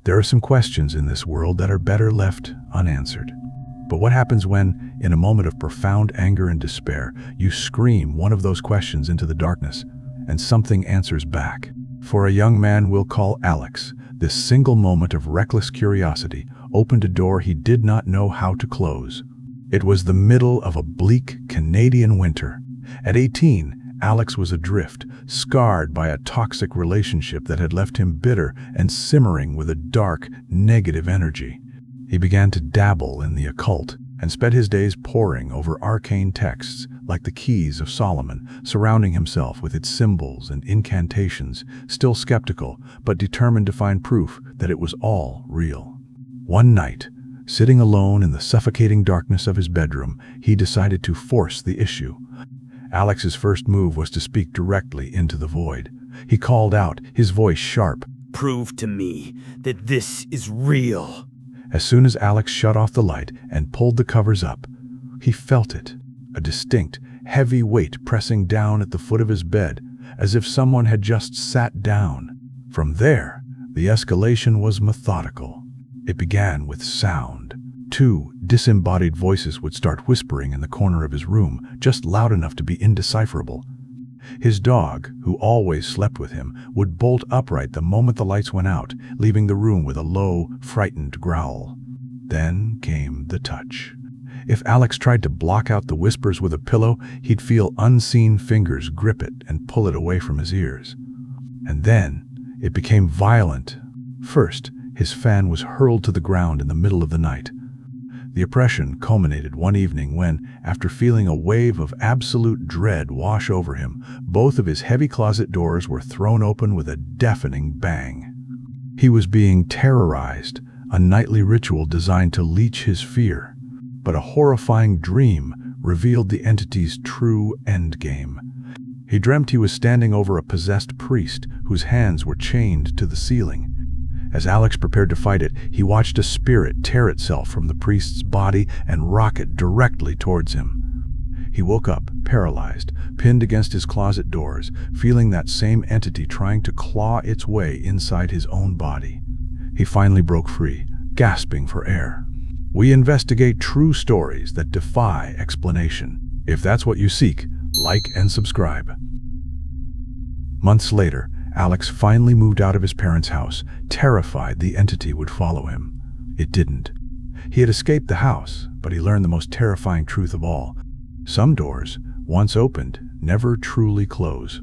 There are some questions in this world that are better left unanswered. But what happens when, in a moment of profound anger and despair, you scream one of those questions into the darkness, and something answers back? For a young man we'll call Alex, this single moment of reckless curiosity opened a door he did not know how to close. It was the middle of a bleak Canadian winter. At 18, Alex was adrift, scarred by a toxic relationship that had left him bitter and simmering with a dark, negative energy. He began to dabble in the occult and spent his days poring over arcane texts like the Keys of Solomon, surrounding himself with its symbols and incantations, still skeptical but determined to find proof that it was all real. One night, sitting alone in the suffocating darkness of his bedroom, he decided to force the issue. Alex's first move was to speak directly into the void. He called out, his voice sharp, "Prove to me that this is real." As soon as Alex shut off the light and pulled the covers up, he felt it, a distinct, heavy weight pressing down at the foot of his bed, as if someone had just sat down. From there, the escalation was methodical. It began with sound. Two disembodied voices would start whispering in the corner of his room, just loud enough to be indecipherable. His dog, who always slept with him, would bolt upright the moment the lights went out, leaving the room with a low, frightened growl. Then came the touch. If Alex tried to block out the whispers with a pillow, he'd feel unseen fingers grip it and pull it away from his ears. And then it became violent. First, his fan was hurled to the ground in the middle of the night. The oppression culminated one evening when, after feeling a wave of absolute dread wash over him, both of his heavy closet doors were thrown open with a deafening bang. He was being terrorized, a nightly ritual designed to leech his fear. But a horrifying dream revealed the entity's true endgame. He dreamt he was standing over a possessed priest whose hands were chained to the ceiling. As Alex prepared to fight it, he watched a spirit tear itself from the priest's body and rocket directly towards him. He woke up, paralyzed, pinned against his closet doors, feeling that same entity trying to claw its way inside his own body. He finally broke free, gasping for air. We investigate true stories that defy explanation. If that's what you seek, like and subscribe. Months later, Alex finally moved out of his parents' house, terrified the entity would follow him. It didn't. He had escaped the house, but he learned the most terrifying truth of all. Some doors, once opened, never truly close.